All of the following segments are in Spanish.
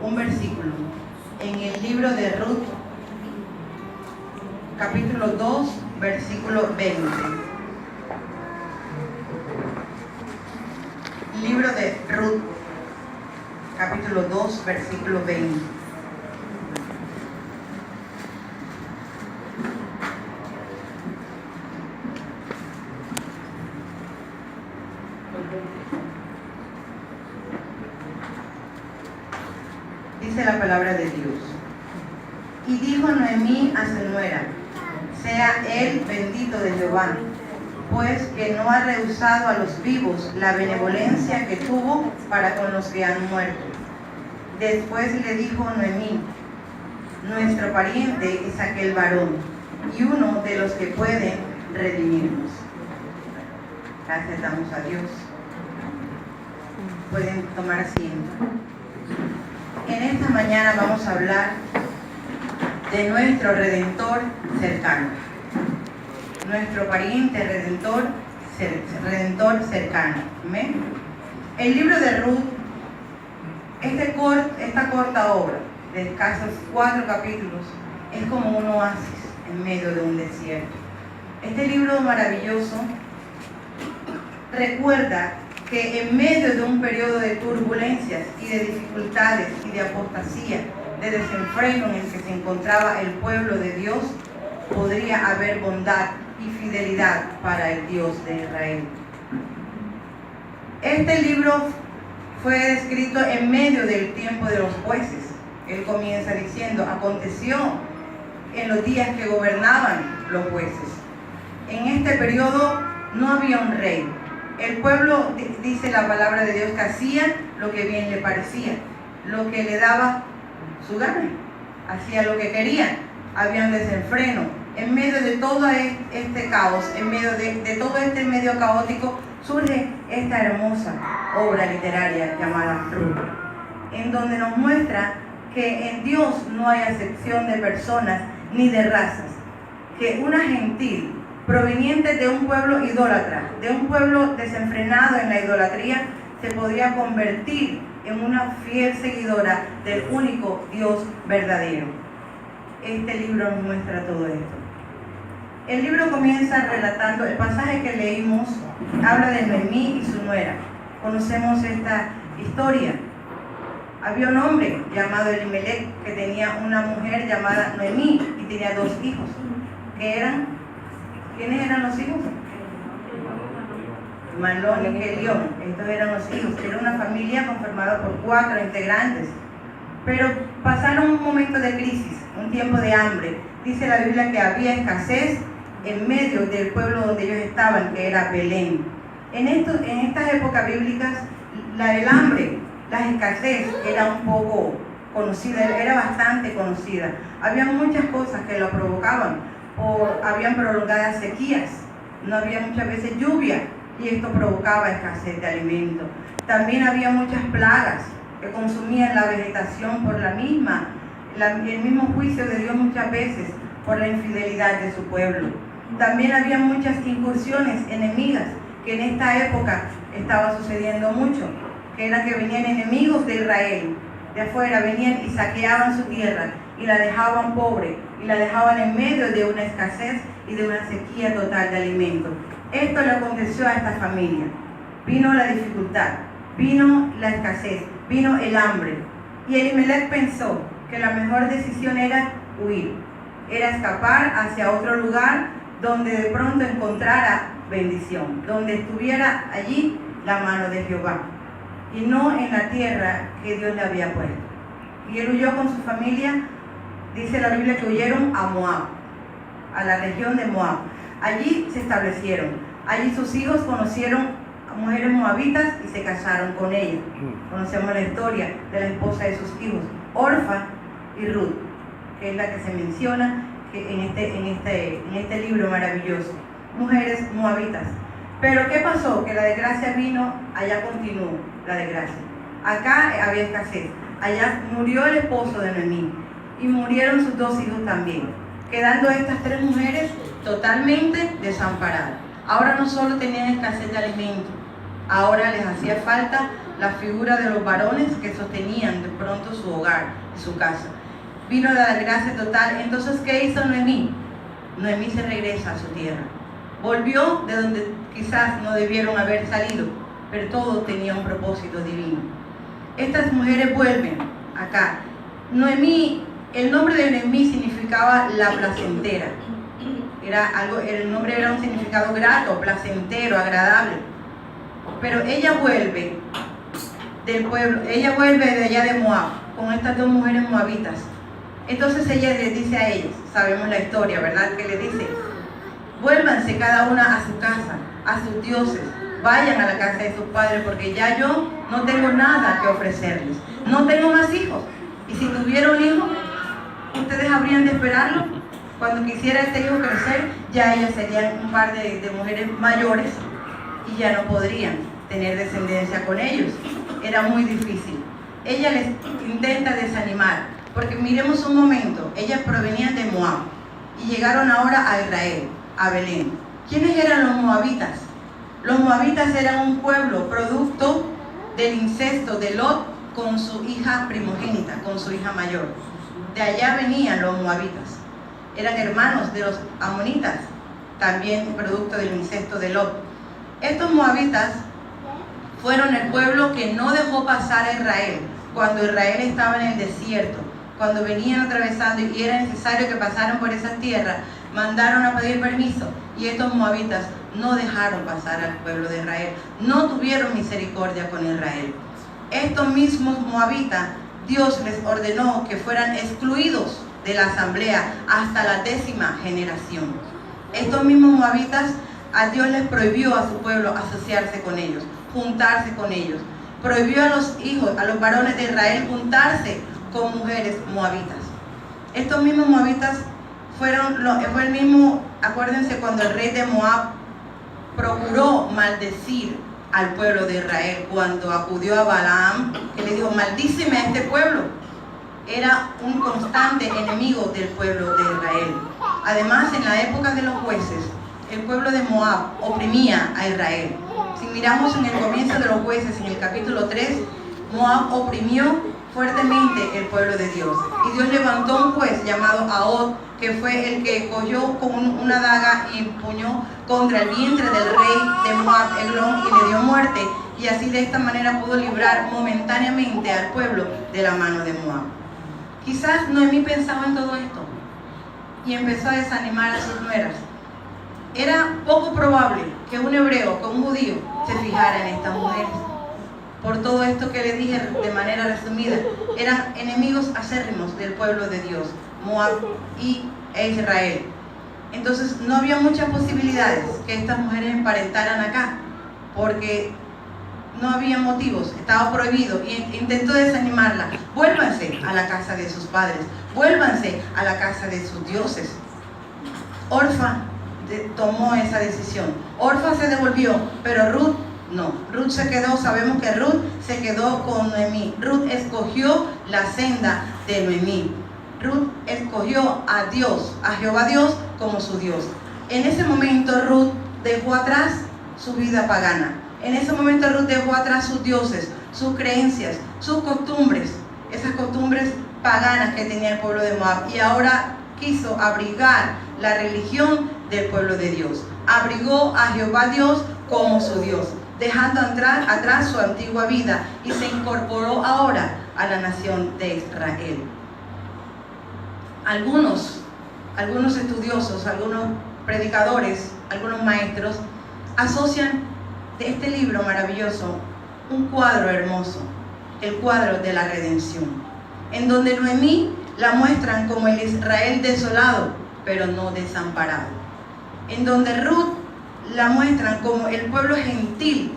un versículo en el libro de Ruth, capítulo 2, versículo 20. Libro de Ruth, capítulo 2, versículo 20. Dice la palabra de Dios. Y dijo Noemí a su nuera: sea él bendito de Jehová, pues que no ha rehusado a los vivos la benevolencia que tuvo para con los que han muerto. Después le dijo Noemí: nuestro pariente es aquel varón, y uno de los que pueden redimirnos. Gracias damos a Dios. Pueden tomar asiento. En esta mañana vamos a hablar de nuestro Redentor cercano. Nuestro pariente Redentor cercano. ¿Amén? El libro de Ruth, esta corta obra de escasos 4 capítulos, es como un oasis en medio de un desierto. Este libro maravilloso recuerda que en medio de un periodo de turbulencias y de dificultades y de apostasía, de desenfreno en el que se encontraba el pueblo de Dios, podría haber bondad y fidelidad para el Dios de Israel. Este libro fue escrito en medio del tiempo de los jueces. Él comienza diciendo: aconteció en los días que gobernaban los jueces. En este periodo no había un rey. El pueblo, dice la palabra de Dios, que hacía lo que bien le parecía, lo que le daba su gana, hacía lo que quería. Había un desenfreno. En medio de todo este caos, en medio de todo este medio caótico, surge esta hermosa obra literaria llamada Ruth, en donde nos muestra que en Dios no hay acepción de personas ni de razas, que una gentil proveniente de un pueblo idólatra, de un pueblo desenfrenado en la idolatría, se podría convertir en una fiel seguidora del único Dios verdadero. Este libro nos muestra todo esto. El libro comienza relatando, el pasaje que leímos habla de Noemí y su nuera. Conocemos esta historia. Había un hombre llamado Elimelech que tenía una mujer llamada Noemí y tenía 2 hijos, que eran... ¿Quiénes eran los hijos? Malón y Kelión. Estos eran los hijos. Era una familia conformada por 4 integrantes. Pero pasaron un momento de crisis, un tiempo de hambre. Dice la Biblia que había escasez en medio del pueblo donde ellos estaban, que era Belén. En estas épocas bíblicas, el hambre, la escasez era un poco conocida, era bastante conocida. Había muchas cosas que lo provocaban. Habían prolongadas sequías, no había muchas veces lluvia y esto provocaba escasez de alimentos. También había muchas plagas que consumían la vegetación por el mismo juicio de Dios muchas veces por la infidelidad de su pueblo. También había muchas incursiones enemigas que en esta época estaba sucediendo mucho, que era que venían enemigos de Israel de afuera, venían y saqueaban su tierra y la dejaban pobre y la dejaban en medio de una escasez y de una sequía total de alimentos. Esto le aconteció a esta familia. Vino la dificultad, vino la escasez, vino el hambre. Y Elimelech pensó que la mejor decisión era huir, era escapar hacia otro lugar donde de pronto encontrara bendición, donde estuviera allí la mano de Jehová y no en la tierra que Dios le había puesto. Y él huyó con su familia. Dice la Biblia que huyeron a Moab, a la región de Moab. Allí se establecieron. Allí sus hijos conocieron a mujeres moabitas y se casaron con ellas. Conocemos la historia de la esposa de sus hijos, Orfa y Ruth, que es la que se menciona en este libro maravilloso. Mujeres moabitas. Pero ¿qué pasó? Que la desgracia vino, allá continuó la desgracia. Acá había escasez. Allá murió el esposo de Noemí. Y murieron sus 2 hijos también, quedando estas 3 mujeres totalmente desamparadas. Ahora no solo tenían escasez de alimentos, ahora les hacía falta la figura de los varones que sostenían de pronto su hogar y su casa. Vino la gracia total. Entonces, ¿qué hizo Noemí? Noemí se regresa a su tierra. Volvió de donde quizás no debieron haber salido, pero todo tenía un propósito divino. Estas mujeres vuelven acá. Noemí, el nombre de Noemí significaba la placentera. El nombre era un significado grato, placentero, agradable. Pero ella vuelve del pueblo, ella vuelve de allá de Moab, con estas dos mujeres moabitas. Entonces ella les dice a ellas, sabemos la historia, ¿verdad? Que le dice: vuélvanse cada una a su casa, a sus dioses, vayan a la casa de sus padres, porque ya yo no tengo nada que ofrecerles. No tengo más hijos. Y si tuviera un hijo, ¿ustedes habrían de esperarlo? Cuando quisiera este hijo crecer, ya ellas serían un par de mujeres mayores y ya no podrían tener descendencia con ellos. Era muy difícil. Ella les intenta desanimar, porque miremos un momento, ellas provenían de Moab y llegaron ahora a Israel, a Belén. ¿Quiénes eran los moabitas? Los moabitas eran un pueblo producto del incesto de Lot con su hija primogénita, con su hija mayor. De allá venían los moabitas. Eran hermanos de los amonitas, también producto del incesto de Lot. Estos moabitas fueron el pueblo que no dejó pasar a Israel cuando Israel estaba en el desierto. Cuando venían atravesando y era necesario que pasaran por esas tierras, mandaron a pedir permiso y estos moabitas no dejaron pasar al pueblo de Israel. No tuvieron misericordia con Israel. Estos mismos moabitas, Dios les ordenó que fueran excluidos de la asamblea hasta la 10ª generación. Estos mismos moabitas, a Dios les prohibió a su pueblo asociarse con ellos, juntarse con ellos. Prohibió a los hijos, a los varones de Israel juntarse con mujeres moabitas. Estos mismos moabitas fue el mismo, acuérdense, cuando el rey de Moab procuró maldecir al pueblo de Israel, cuando acudió a Balaam, que le dijo: maldíceme a este pueblo. Era un constante enemigo del pueblo de Israel. Además, en la época de los jueces, el pueblo de Moab oprimía a Israel. Si miramos en el comienzo de los jueces, en el capítulo 3, Moab oprimió fuertemente el pueblo de Dios. Y Dios levantó un juez llamado Ahod, que fue el que cogió con una daga y empuñó contra el vientre del rey de Moab, Eglón, y le dio muerte. Y así de esta manera pudo librar momentáneamente al pueblo de la mano de Moab. Quizás Noemí pensaba en todo esto y empezó a desanimar a sus nueras. Era poco probable que un hebreo, que un judío, se fijara en estas mujeres. Por todo esto que le dije de manera resumida, eran enemigos acérrimos del pueblo de Dios, Moab e Israel. Entonces no había muchas posibilidades que estas mujeres emparentaran acá, porque no había motivos, estaba prohibido, y intentó desanimarla. Vuélvanse a la casa de sus padres, vuélvanse a la casa de sus dioses. Orfa tomó esa decisión. Orfa se devolvió, pero Ruth no. Ruth se quedó, sabemos que Ruth se quedó con Noemí. Ruth escogió la senda de Noemí. Ruth escogió a Dios, a Jehová Dios como su Dios. En ese momento Ruth dejó atrás su vida pagana. En ese momento Ruth dejó atrás sus dioses, sus creencias, sus costumbres, esas costumbres paganas que tenía el pueblo de Moab, y ahora quiso abrigar la religión del pueblo de Dios. Abrigó a Jehová Dios como su Dios, dejando atrás su antigua vida, y se incorporó ahora a la nación de Israel. Algunos estudiosos, algunos predicadores, algunos maestros asocian de este libro maravilloso un cuadro hermoso, el cuadro de la redención, en donde Noemí la muestran como el Israel desolado, pero no desamparado, en donde Ruth la muestran como el pueblo gentil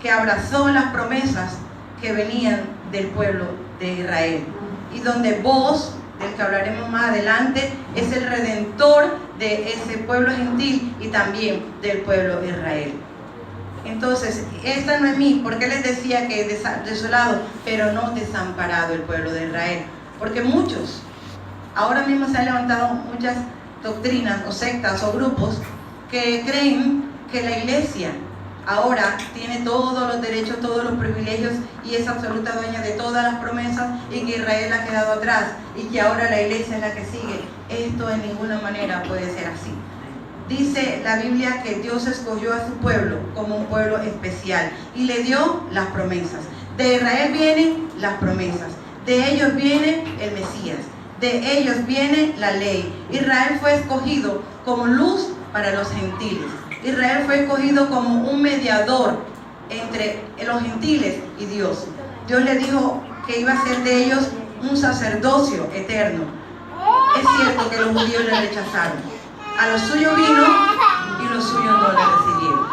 que abrazó las promesas que venían del pueblo de Israel, y donde Boaz, del que hablaremos más adelante, es el redentor de ese pueblo gentil y también del pueblo de Israel. Entonces, esta Noemí, ¿por qué les decía que desolado, pero no desamparado el pueblo de Israel? Porque muchos, ahora mismo se han levantado muchas doctrinas o sectas o grupos que creen que la iglesia ahora tiene todos los derechos, todos los privilegios y es absoluta dueña de todas las promesas, y que Israel ha quedado atrás y que ahora la iglesia es la que sigue. Esto en ninguna manera puede ser así. Dice la Biblia que Dios escogió a su pueblo como un pueblo especial y le dio las promesas. De Israel vienen las promesas, de ellos viene el Mesías, de ellos viene la ley. Israel fue escogido como luz para los gentiles. Israel fue escogido como un mediador entre los gentiles y Dios. Dios le dijo que iba a ser de ellos un sacerdocio eterno. Es cierto que los judíos le rechazaron. A los suyos vino y los suyos no le recibieron.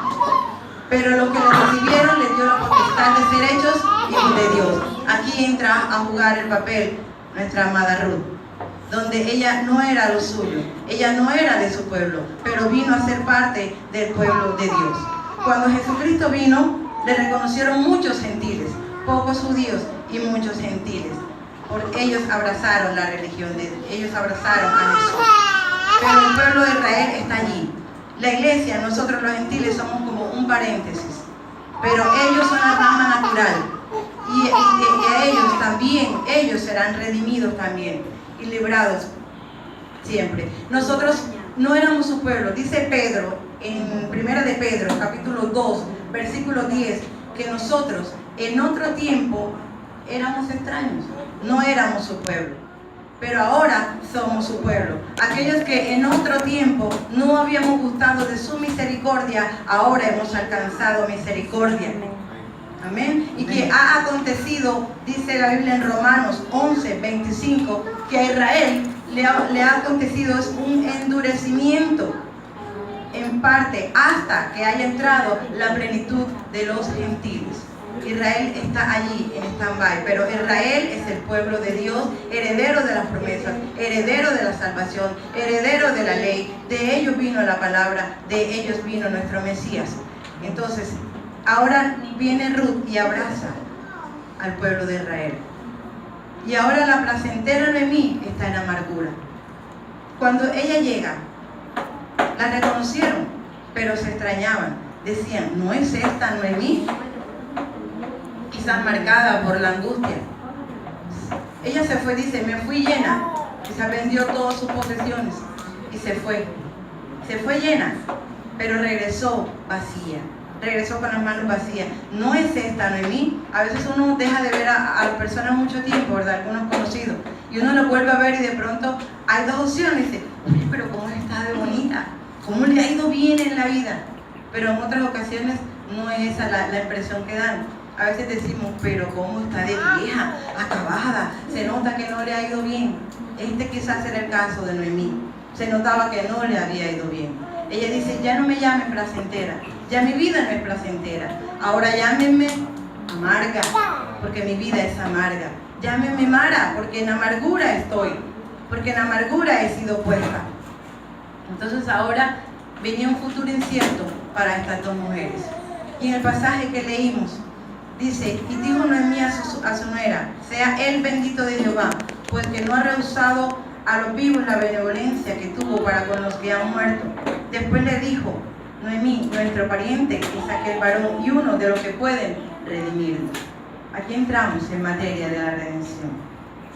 Pero los que le recibieron les dio la potestad de ser hechos hijos de Dios. Aquí entra a jugar el papel nuestra amada Ruth, donde ella no era lo suyo, ella no era de su pueblo, pero vino a ser parte del pueblo de Dios. Cuando Jesucristo vino, le reconocieron muchos gentiles, pocos judíos y muchos gentiles, porque ellos abrazaron la religión de Dios, ellos abrazaron a Jesús. Pero el pueblo de Israel está allí. La iglesia, nosotros los gentiles somos como un paréntesis, pero ellos son la rama natural y ellos también, ellos serán redimidos también y librados siempre. Nosotros no éramos su pueblo. Dice Pedro en 1 de Pedro capítulo 2 versículo 10 que nosotros en otro tiempo éramos extraños, no éramos su pueblo, pero ahora somos su pueblo. Aquellos que en otro tiempo no habíamos gustado de su misericordia, ahora hemos alcanzado misericordia. Amén. Y que ha acontecido, dice la Biblia en Romanos 11, 25, que a Israel le ha acontecido es un endurecimiento en parte hasta que haya entrado la plenitud de los gentiles. Israel está allí en stand-by, pero Israel es el pueblo de Dios, heredero de las promesas, heredero de la salvación, heredero de la ley. De ellos vino la palabra, de ellos vino nuestro Mesías. Entonces, ahora viene Ruth y abraza al pueblo de Israel. Y ahora la placentera Noemí está en amargura. Cuando ella llega, la reconocieron, pero se extrañaban. Decían, ¿no es esta Noemí? Quizás marcada por la angustia. Ella se fue, dice, me fui llena. Quizás vendió todas sus posesiones y se fue. Se fue llena, pero regresó vacía. Regresó con las manos vacías. No es esta Noemí. A veces uno deja de ver a las personas mucho tiempo, ¿verdad? Algunos conocidos. Y uno lo vuelve a ver y de pronto hay dos opciones. Dice, uy, pero cómo está de bonita. Cómo le ha ido bien en la vida. Pero en otras ocasiones no es esa la impresión que dan. A veces decimos, pero cómo está de vieja, acabada, se nota que no le ha ido bien. Este quizás era el caso de Noemí. Se notaba que no le había ido bien. Ella dice, ya no me llamen placentera, ya mi vida no es placentera. Ahora llámenme amarga, porque mi vida es amarga. Llámenme Mara, porque en amargura estoy, porque en amargura he sido puesta. Entonces ahora venía un futuro incierto para estas dos mujeres. Y en el pasaje que leímos, dice, y dijo Noemí a su nuera, sea él bendito de Jehová, pues que no ha rehusado a los vivos la benevolencia que tuvo para con los que han muerto. Después le dijo, Noemí, nuestro pariente es aquel varón y uno de los que pueden redimirnos. Aquí entramos en materia de la redención.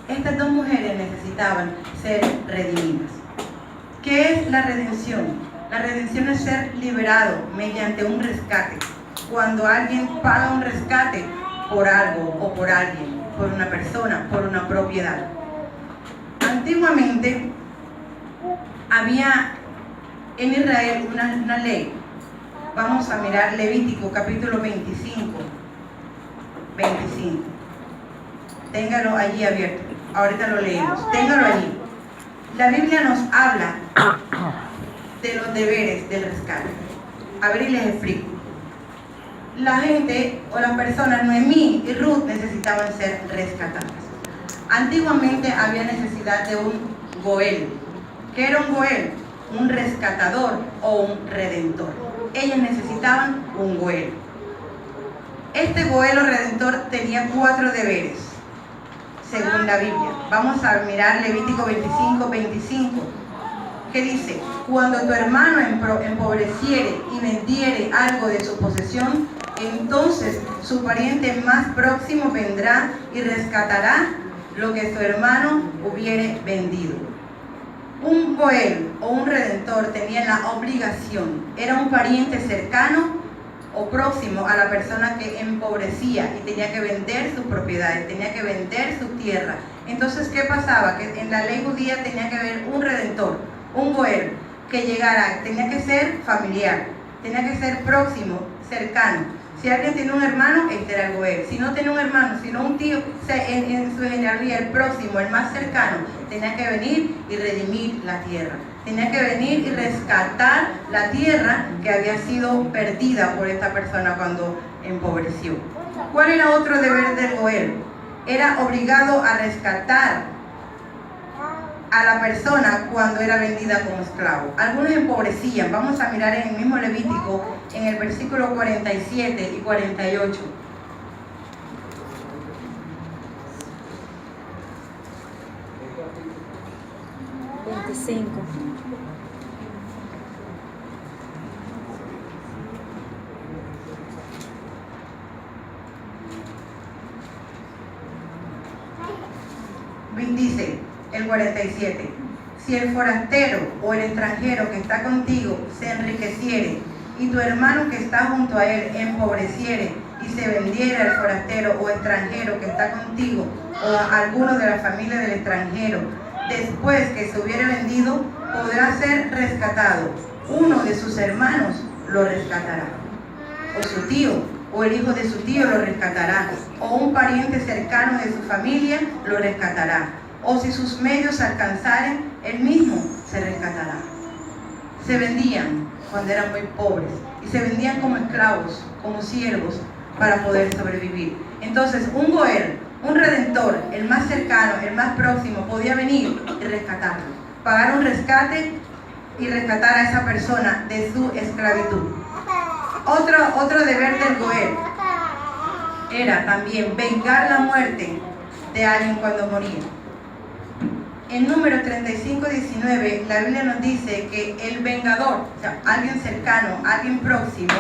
Estas dos mujeres necesitaban ser redimidas. ¿Qué es la redención? La redención es ser liberado mediante un rescate. Cuando alguien paga un rescate por algo o por alguien, por una persona, por una propiedad. Antiguamente había en Israel una ley. Vamos a mirar Levítico capítulo 25. Téngalo allí abierto. Ahorita lo leemos. Téngalo allí. La Biblia nos habla de los deberes del rescate. A ver y les explico. La gente o las personas, Noemí y Ruth, necesitaban ser rescatadas. Antiguamente había necesidad de un goel. ¿Qué era un goel? Un rescatador o un redentor. Ellas necesitaban un goel. Este goel o redentor tenía 4 deberes, según la Biblia. Vamos a mirar Levítico 25. que dice: cuando tu hermano empobreciere y vendiere algo de su posesión, entonces su pariente más próximo vendrá y rescatará lo que su hermano hubiere vendido. Un goel o un redentor tenía la obligación, era un pariente cercano o próximo a la persona que empobrecía y tenía que vender sus propiedades, tenía que vender su tierra. Entonces, ¿qué pasaba? Que en la ley judía tenía que haber un redentor, un goel, que llegara, tenía que ser familiar, tenía que ser próximo, cercano. Si alguien tiene un hermano, este era el goel. Si no tiene un hermano, sino un tío, en su genealogía, el próximo, el más cercano, tenía que venir y redimir la tierra. Tenía que venir y rescatar la tierra que había sido perdida por esta persona cuando empobreció. ¿Cuál era otro deber del goel? Era obligado a rescatar a la persona cuando era vendida como esclavo. Algunos empobrecían. Vamos a mirar en el mismo Levítico, en el versículo 47 y 48. Dice el 47: si el forastero o el extranjero que está contigo se enriqueciere y tu hermano que está junto a él empobreciere y se vendiera el forastero o extranjero que está contigo o a alguno de la familia del extranjero, después que se hubiere vendido, podrá ser rescatado. Uno de sus hermanos lo rescatará, o su tío, o el hijo de su tío lo rescatará, o un pariente cercano de su familia lo rescatará, o si sus medios alcanzaren, él mismo se rescatará. Se vendían cuando eran muy pobres y se vendían como esclavos, como siervos, para poder sobrevivir. Entonces un goel, un redentor, el más cercano, el más próximo, podía venir y rescatarlo, pagar un rescate y rescatar a esa persona de su esclavitud. Otro deber del goel era también vengar la muerte de alguien cuando moría. En Números 35:19, la Biblia nos dice que el vengador, o sea, alguien cercano, alguien próximo,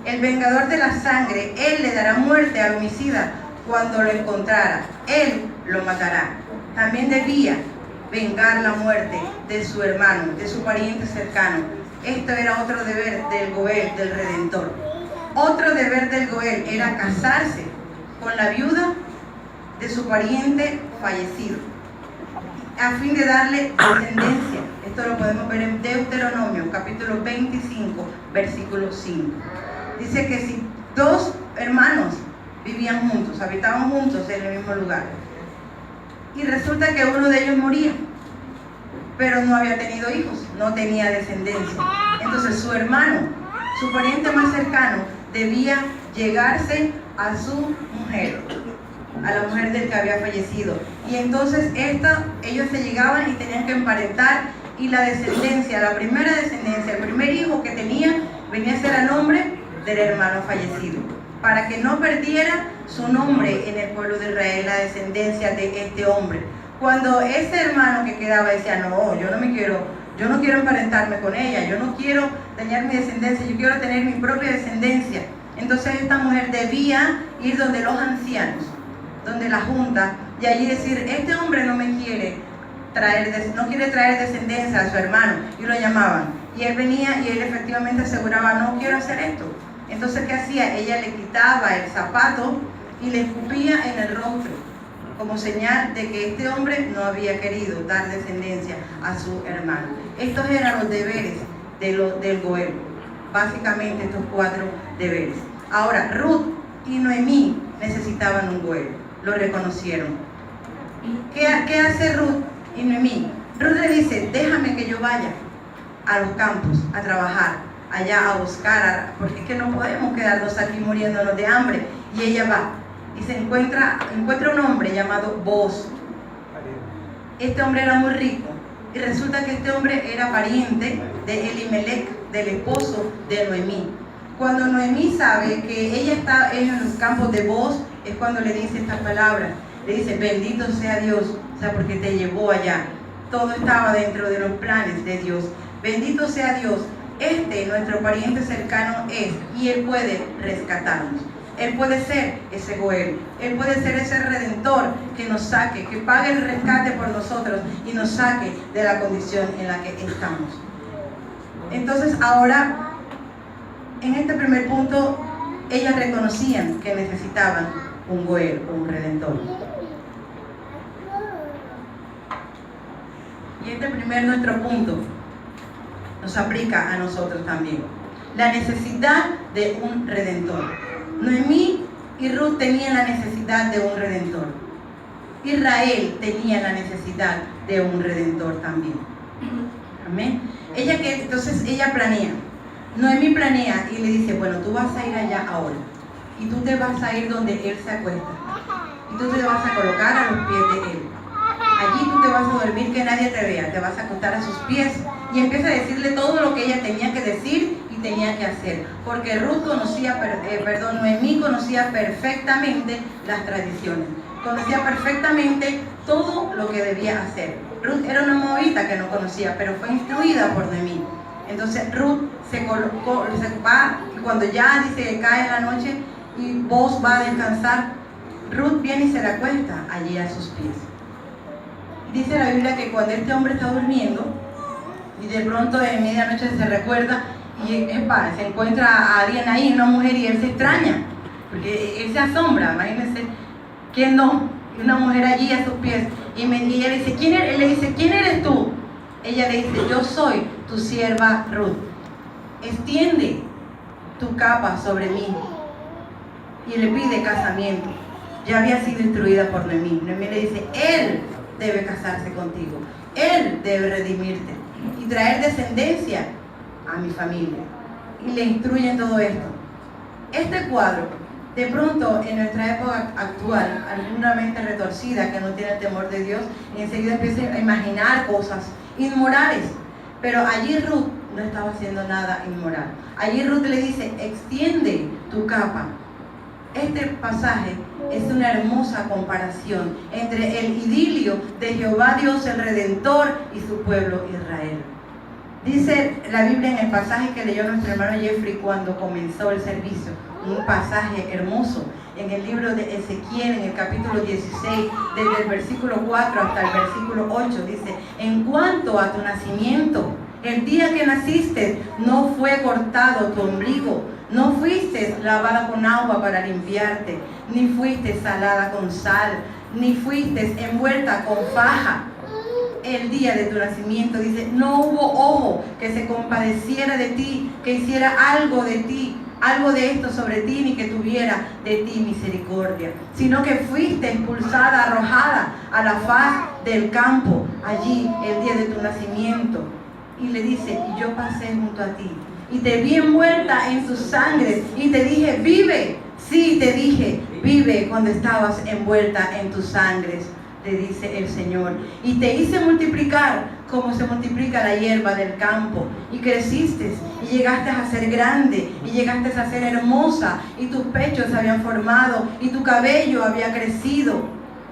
el vengador de la sangre, él le dará muerte al homicida cuando lo encontrara, él lo matará. También debía vengar la muerte de su hermano, de su pariente cercano. Esto era otro deber del goel, del redentor. Otro deber del goel era casarse con la viuda de su pariente fallecido, a fin de darle descendencia. Esto lo podemos ver en Deuteronomio, capítulo 25, versículo 5. Dice que si dos hermanos vivían juntos, habitaban juntos en el mismo lugar, y resulta que uno de ellos moría, pero no había tenido hijos, no tenía descendencia, entonces su hermano, su pariente más cercano, debía llegarse a su mujer, a la mujer del que había fallecido, y entonces ellos se llegaban y tenían que emparentar, y la descendencia, la primera descendencia, el primer hijo que tenía, venía a ser el nombre del hermano fallecido, para que no perdiera su nombre en el pueblo de Israel, la descendencia de este hombre. Cuando ese hermano que quedaba decía: no, yo no quiero emparentarme con ella, yo no quiero tener mi descendencia, yo quiero tener mi propia descendencia, entonces esta mujer debía ir donde los ancianos, donde la junta, y allí decir: este hombre no quiere traer descendencia a su hermano, y lo llamaban, y él venía y él efectivamente aseguraba: no quiero hacer esto. Entonces, ¿qué hacía? Ella le quitaba el zapato y le escupía en el rostro, como señal de que este hombre no había querido dar descendencia a su hermano. Estos eran los deberes del goel, básicamente estos 4 deberes. Ahora, Ruth y Noemí necesitaban un goel, lo reconocieron. ¿Qué hace Ruth y Noemí? Ruth le dice: déjame que yo vaya a los campos a trabajar, allá a buscar, porque es que no podemos quedarnos aquí muriéndonos de hambre. Y ella va y se encuentra un hombre llamado Booz. Este hombre era muy rico y resulta que este hombre era pariente de Elimelech, del esposo de Noemí. Cuando Noemí sabe que ella está en los campos de Booz, es cuando le dice estas palabras. Le dice: bendito sea Dios, o sea, porque te llevó allá. todo estaba dentro de los planes de Dios. Bendito sea Dios. Nuestro pariente cercano es, y Él puede rescatarnos. Él puede ser ese Goel, Él puede ser ese Redentor que nos saque, que pague el rescate por nosotros y nos saque de la condición en la que estamos. Entonces ahora, en este primer punto, ellas reconocían que necesitaban un Goel o un Redentor. Y nuestro punto nos aplica a nosotros también. La necesidad de un Redentor. Noemí y Ruth tenían la necesidad de un Redentor. Israel tenía la necesidad de un Redentor también. Amén. Entonces ella planea. Noemí planea y le dice, bueno, tú vas a ir allá ahora. Y tú te vas a ir donde él se acuesta. Y tú te vas a colocar a los pies de él. Allí tú te vas a dormir, que nadie te vea. Te vas a acostar a sus pies. Y empieza a decirle todo lo que ella tenía que decir y tenía que hacer. Porque Noemí conocía perfectamente las tradiciones. Conocía perfectamente todo lo que debía hacer. Ruth era una moabita que no conocía, pero fue instruida por Noemí. Entonces Ruth se va, y cuando ya dice que cae la noche y Boaz va a descansar, Ruth viene y se la acuesta allí a sus pies. Dice la Biblia que cuando este hombre está durmiendo y de pronto en medianoche se recuerda y se encuentra a alguien ahí, una mujer, y él se extraña, porque él se asombra. Imagínense, ¿quién no? Una mujer allí a sus pies, y ella le dice, ¿quién eres? Él le dice, ¿quién eres tú? Ella le dice, yo soy tu sierva Ruth. Extiende tu capa sobre mí. Y le pide casamiento. Ya había sido instruida por Noemí. Noemí le dice, él debe casarse contigo. Él debe redimirte y traer descendencia a mi familia. Y le instruyen todo esto. Este cuadro, de pronto en nuestra época actual, alguna mente retorcida que no tiene el temor de Dios, enseguida empieza a imaginar cosas inmorales. Pero allí Ruth no estaba haciendo nada inmoral. Allí Ruth le dice, extiende tu capa. Este pasaje es una hermosa comparación entre el idilio de Jehová Dios el Redentor y su pueblo Israel. Dice la Biblia en el pasaje que leyó nuestro hermano Jeffrey cuando comenzó el servicio, un pasaje hermoso, en el libro de Ezequiel, en el capítulo 16, desde el versículo 4 hasta el versículo 8, dice, en cuanto a tu nacimiento, el día que naciste no fue cortado tu ombligo, no fuiste lavada con agua para limpiarte, ni fuiste salada con sal, ni fuiste envuelta con faja. El día de tu nacimiento, dice, no hubo ojo que se compadeciera de ti, que hiciera algo de ti, algo de esto sobre ti, ni que tuviera de ti misericordia, sino que fuiste expulsada, arrojada a la faz del campo, allí el día de tu nacimiento. Y le dice, y yo pasé junto a ti, y te vi envuelta en su sangre, y te dije, vive. Sí, te dije, vive cuando estabas envuelta en tus sangres, te dice el Señor. Y te hice multiplicar como se multiplica la hierba del campo. Y creciste, y llegaste a ser grande, y llegaste a ser hermosa, y tus pechos se habían formado, y tu cabello había crecido,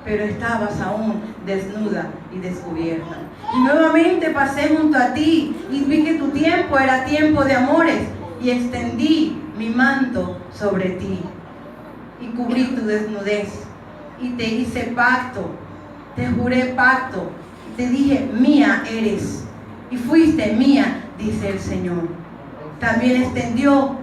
pero estabas aún desnuda y descubierta. Y nuevamente pasé junto a ti, y vi que tu tiempo era tiempo de amores, y extendí mi manto sobre ti, y cubrí tu desnudez, y te hice pacto, te juré pacto, y te dije, mía eres, y fuiste mía, dice el Señor. También extendió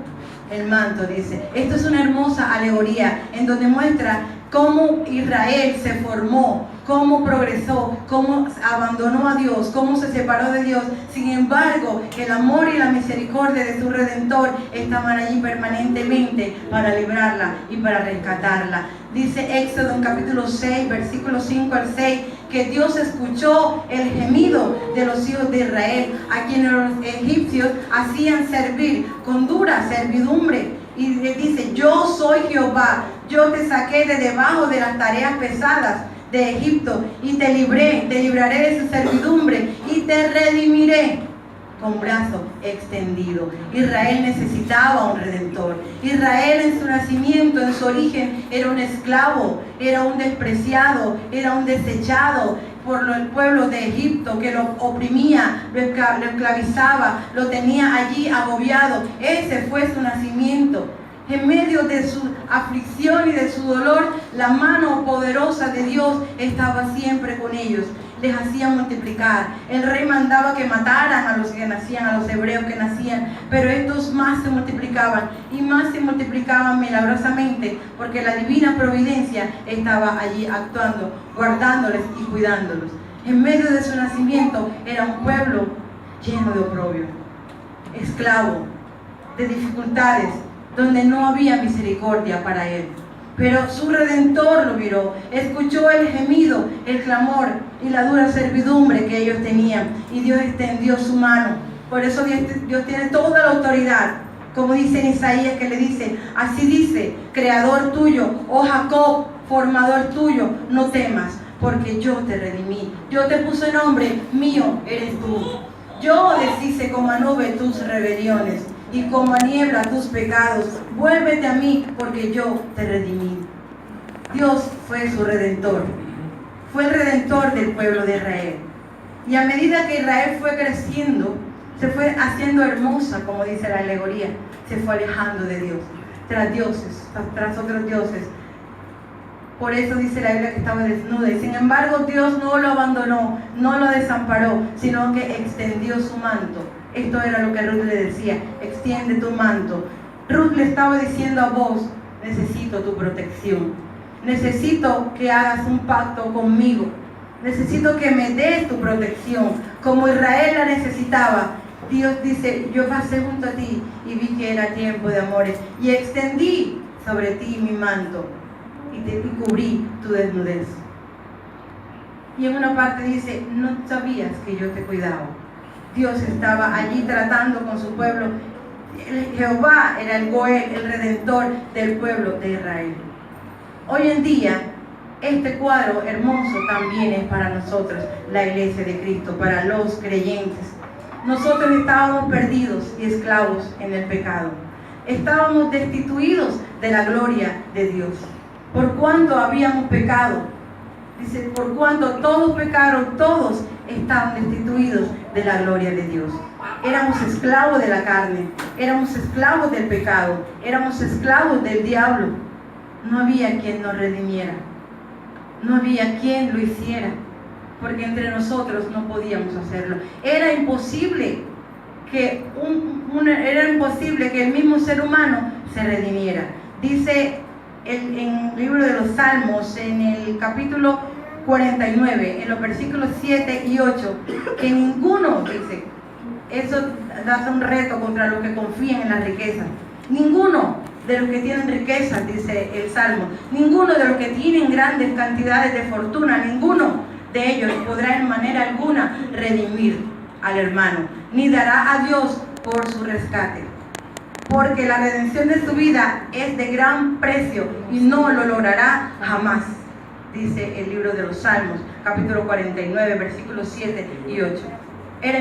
el manto, dice. Esto es una hermosa alegoría en donde muestra cómo Israel se formó, cómo progresó, cómo abandonó a Dios, cómo se separó de Dios. Sin embargo, el amor y la misericordia de su Redentor estaban allí permanentemente para librarla y para rescatarla. Dice Éxodo en capítulo 6, versículos 5 al 6, que Dios escuchó el gemido de los hijos de Israel, a quienes los egipcios hacían servir con dura servidumbre. Y le dice, yo soy Jehová, yo te saqué de debajo de las tareas pesadas de Egipto y te libraré de su servidumbre y te redimiré. con brazo extendido. Israel necesitaba un redentor. Israel en su nacimiento, en su origen, era un esclavo, era un despreciado, era un desechado por el pueblo de Egipto que lo oprimía, lo esclavizaba, lo tenía allí agobiado. Ese fue su nacimiento. En medio de su aflicción y de su dolor, la mano poderosa de Dios estaba siempre con ellos. Les hacía multiplicar. El rey mandaba que mataran a los que nacían, a los hebreos que nacían, pero estos más se multiplicaban y más se multiplicaban milagrosamente, porque la divina providencia estaba allí actuando, guardándoles y cuidándolos. En medio de su nacimiento era un pueblo lleno de oprobio, esclavo, de dificultades, donde no había misericordia para él. Pero su Redentor lo miró, escuchó el gemido, el clamor y la dura servidumbre que ellos tenían, y Dios extendió su mano. Por eso Dios tiene toda la autoridad, como dice en Isaías, que le dice, así dice, Creador tuyo, oh Jacob, formador tuyo, no temas, porque yo te redimí, yo te puse nombre, mío eres tú. Yo deshice como a nube tus rebeliones y como a niebla tus pecados. Vuélvete a mí, porque yo te redimí. Dios fue su redentor. Fue el redentor del pueblo de Israel. Y a medida que Israel fue creciendo, se fue haciendo hermosa, como dice la alegoría. Se fue alejando de Dios, tras dioses, tras otros dioses. Por eso dice la Biblia que estaba desnuda. Y sin embargo, Dios no lo abandonó, no lo desamparó, sino que extendió su manto. Esto era lo que Ruth le decía, extiende tu manto. Ruth le estaba diciendo a vos, necesito tu protección. Necesito que hagas un pacto conmigo. Necesito que me des tu protección. Como Israel la necesitaba, Dios dice, yo pasé junto a ti y vi que era tiempo de amores. Y extendí sobre ti mi manto y cubrí tu desnudez. Y en una parte dice, no sabías que yo te cuidaba. Dios estaba allí tratando con su pueblo. Jehová era el Goel, el redentor del pueblo de Israel. Hoy en día, este cuadro hermoso también es para nosotros, la iglesia de Cristo, para los creyentes. Nosotros estábamos perdidos y esclavos en el pecado. Estábamos destituidos de la gloria de Dios. Por cuanto habíamos pecado, dice, por cuanto todos pecaron, todos estaban destituidos de la gloria de Dios. Éramos esclavos de la carne, éramos esclavos del pecado, éramos esclavos del diablo. No había quien nos redimiera, no había quien lo hiciera, porque entre nosotros no podíamos hacerlo. Era imposible que el mismo ser humano se redimiera. Dice en el libro de los Salmos, en el capítulo 49, en los versículos 7 y 8, que ninguno, dice, eso da un reto contra los que confían en la riqueza. Ninguno de los que tienen riquezas, dice el Salmo, ninguno de los que tienen grandes cantidades de fortuna, ninguno de ellos podrá en manera alguna redimir al hermano, ni dará a Dios por su rescate. Porque la redención de su vida es de gran precio y no lo logrará jamás, dice el libro de los Salmos, capítulo 49, versículos 7 y 8. Era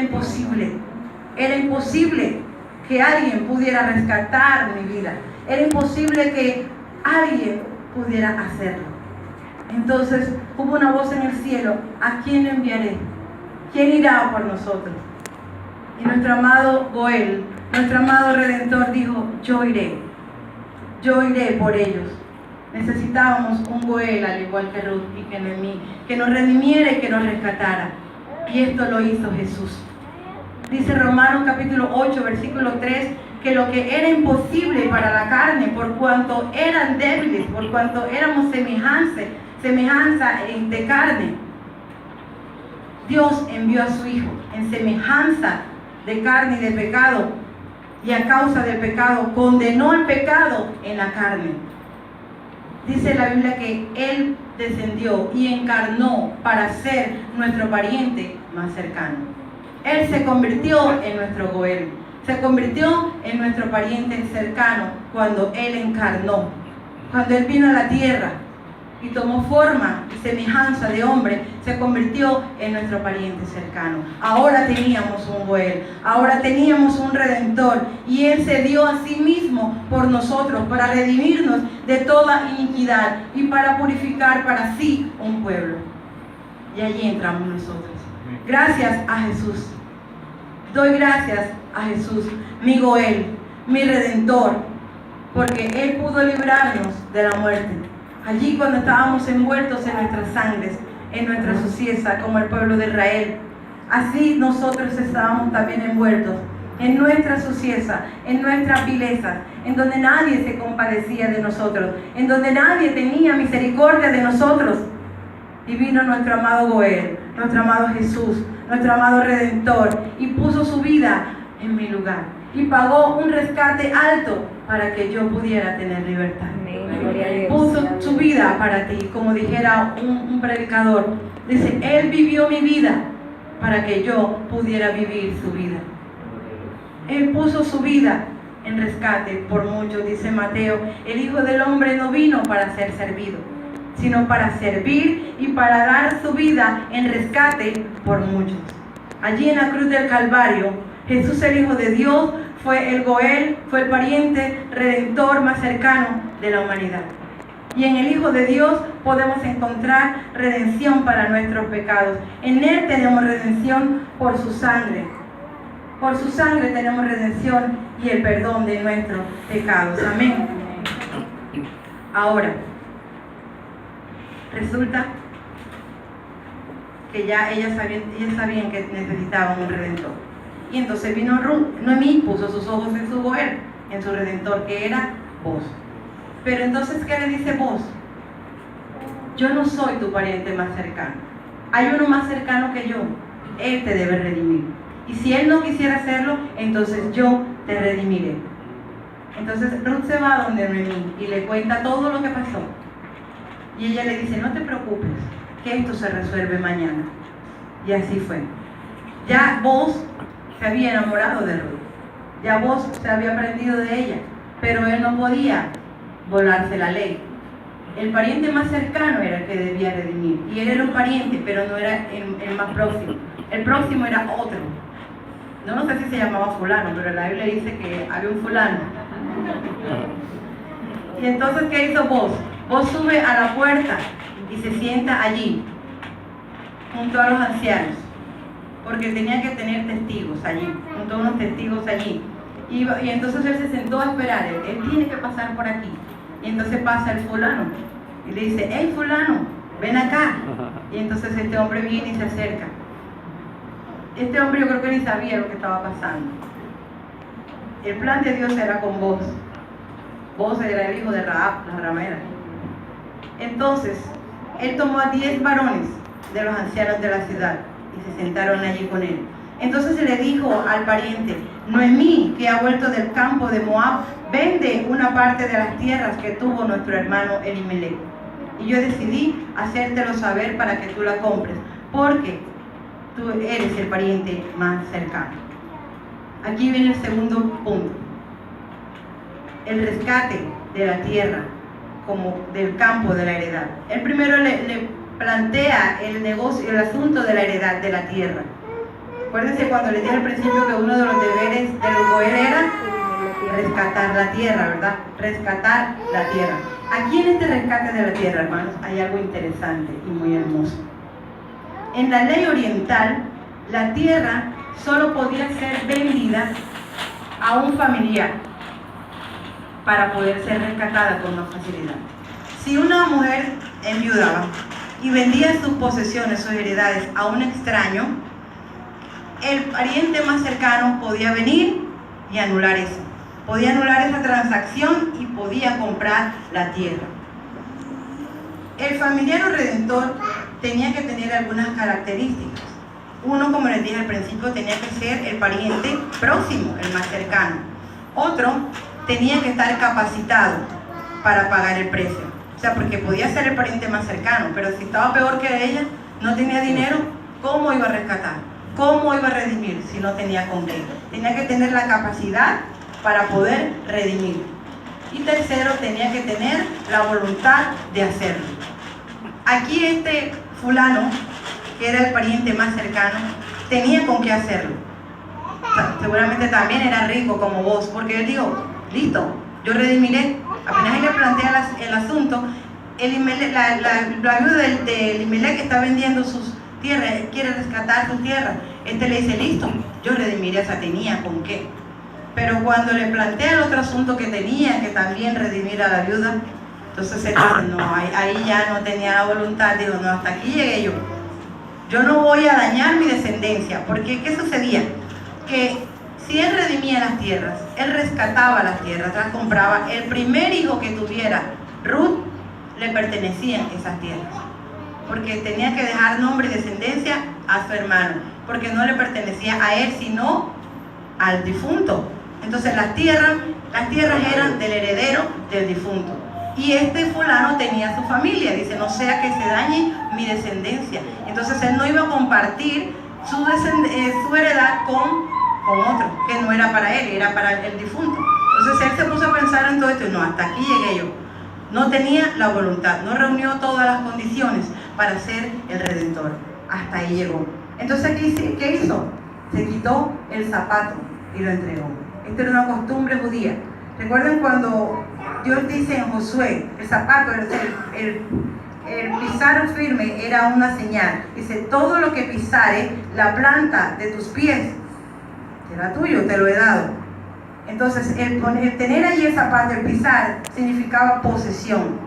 imposible que alguien pudiera rescatar mi vida. Era imposible que alguien pudiera hacerlo. Entonces hubo una voz en el cielo, ¿a quién enviaré? ¿Quién irá por nosotros? Y nuestro amado Goel, nuestro amado Redentor dijo, yo iré por ellos. Necesitábamos un Goel al igual que Ruth y que Noemí, que nos redimiera y que nos rescatara. Y esto lo hizo Jesús. Dice Romanos capítulo 8, versículo 3, que lo que era imposible para la carne, por cuanto eran débiles, por cuanto éramos semejanza de carne, Dios envió a su Hijo en semejanza de carne y de pecado, y a causa del pecado condenó el pecado en la carne. Dice la Biblia que Él descendió y encarnó para ser nuestro pariente más cercano. Él se convirtió en nuestro Goel, se convirtió en nuestro pariente cercano cuando Él encarnó, cuando Él vino a la tierra y tomó forma y semejanza de hombre, se convirtió en nuestro pariente cercano. Ahora teníamos un Goel, ahora teníamos un Redentor, y Él se dio a sí mismo por nosotros, para redimirnos de toda iniquidad y para purificar para sí un pueblo. Y allí entramos nosotros. Gracias a Jesús. Doy gracias a Jesús, mi Goel, mi Redentor, porque Él pudo librarnos de la muerte. Allí cuando estábamos envueltos en nuestras sangres, en nuestra suciedad, como el pueblo de Israel, así nosotros estábamos también envueltos en nuestra suciedad, en nuestras vilezas, en donde nadie se compadecía de nosotros, en donde nadie tenía misericordia de nosotros. Y vino nuestro amado Goel, nuestro amado Jesús, nuestro amado Redentor, y puso su vida en mi lugar. Y pagó un rescate alto para que yo pudiera tener libertad. Puso su vida para ti, como dijera un predicador. Dice, Él vivió mi vida para que yo pudiera vivir su vida. Él puso su vida en rescate por muchos, dice Mateo. El Hijo del Hombre no vino para ser servido, sino para servir y para dar su vida en rescate por muchos. Allí en la cruz del Calvario, Jesús, el Hijo de Dios, fue el Goel, fue el pariente redentor más cercano de la humanidad. Y en el Hijo de Dios podemos encontrar redención para nuestros pecados. En Él tenemos redención por su sangre. Por su sangre tenemos redención y el perdón de nuestros pecados. Amén. Ahora, resulta que ya ellas sabían que necesitaban un redentor. Y entonces vino Noemí, puso sus ojos en su Goel, en su Redentor, que era vos. Pero entonces, ¿qué le dice vos? Yo no soy tu pariente más cercano. Hay uno más cercano que yo. Él te debe redimir. Y si él no quisiera hacerlo, entonces yo te redimiré. Entonces Ruth se va donde Noemí y le cuenta todo lo que pasó. Y ella le dice, no te preocupes, que esto se resuelve mañana. Y así fue. Ya vos se había enamorado de Ruth, ya vos se había aprendido de ella, pero él no podía volarse la ley. El pariente más cercano era el que debía redimir, y él era un pariente, pero no era el más próximo. El próximo era otro. No sé si se llamaba fulano, pero la Biblia dice que había un fulano. Y entonces, ¿qué hizo vos? Vos sube a la puerta y se sienta allí, junto a los ancianos, porque tenía que tener testigos allí, junto a unos testigos allí. Y entonces él se sentó a esperar, él tiene que pasar por aquí. Y entonces pasa el fulano y le dice, hey fulano, ven acá. Y entonces este hombre viene y se acerca. Este hombre yo creo que ni sabía lo que estaba pasando. El plan de Dios era con vos. Vos era el hijo de Rahab, la ramera. Entonces, él tomó a 10 varones de los ancianos de la ciudad y se sentaron allí con él. Entonces se le dijo al pariente, Noemí, que ha vuelto del campo de Moab, vende una parte de las tierras que tuvo nuestro hermano Elimelech. Y yo decidí hacértelo saber para que tú la compres, porque tú eres el pariente más cercano. Aquí viene el segundo punto. El rescate de la tierra como del campo de la heredad. El primero le plantea el negocio, el asunto de la heredad de la tierra. Acuérdense cuando les dije al principio que uno de los deberes de los Goel era rescatar la tierra, ¿verdad? Rescatar la tierra. Aquí en este rescate de la tierra, hermanos, hay algo interesante y muy hermoso. En la ley oriental, la tierra solo podía ser vendida a un familiar para poder ser rescatada con más facilidad. Si una mujer enviudaba y vendía sus posesiones, sus heredades a un extraño, el pariente más cercano podía venir y anular eso. Podía anular esa transacción y podía comprar la tierra. El familiar o redentor tenía que tener algunas características. Uno, como les dije al principio, tenía que ser el pariente próximo, el más cercano. Otro, tenía que estar capacitado para pagar el precio. O sea, porque podía ser el pariente más cercano, pero si estaba peor que ella, no tenía dinero, ¿cómo iba a rescatar? ¿Cómo iba a redimir si no tenía con qué? Tenía que tener la capacidad para poder redimir. Y tercero, tenía que tener la voluntad de hacerlo. Aquí este fulano, que era el pariente más cercano, tenía con qué hacerlo. Seguramente también era rico como vos, porque él dijo, listo, yo redimiré. Apenas él le plantea el asunto, la viuda de Elimelech está vendiendo sus tierras, quiere rescatar su tierra. Este le dice, listo, yo redimiré, o sea, tenía con qué. Pero cuando le plantea el otro asunto que tenía, que también redimir a la viuda, entonces él dice, no, ahí ya no tenía la voluntad, digo, no, hasta aquí llegué yo. Yo no voy a dañar mi descendencia, porque ¿qué sucedía? Que si él redimía las tierras, él rescataba las tierras, las compraba, el primer hijo que tuviera Ruth, le pertenecían esas tierras, porque tenía que dejar nombre y descendencia a su hermano, porque no le pertenecía a él, sino al difunto. Entonces las tierras eran del heredero del difunto. Y este fulano tenía su familia, dice, no sea que se dañe mi descendencia. Entonces él no iba a compartir su heredad con otro, que no era para él, era para el difunto. Entonces él se puso a pensar en todo esto y no, hasta aquí llegué yo. No tenía la voluntad, no reunió todas las condiciones para ser el Redentor. Hasta ahí llegó. Entonces, ¿qué hizo? Se quitó el zapato y lo entregó. Esta era una costumbre judía. Recuerden cuando Dios dice en Josué, el zapato, el pisar firme era una señal. Dice, todo lo que pisare la planta de tus pies será tuyo, te lo he dado. Entonces, el tener allí el zapato, el pisar, significaba posesión.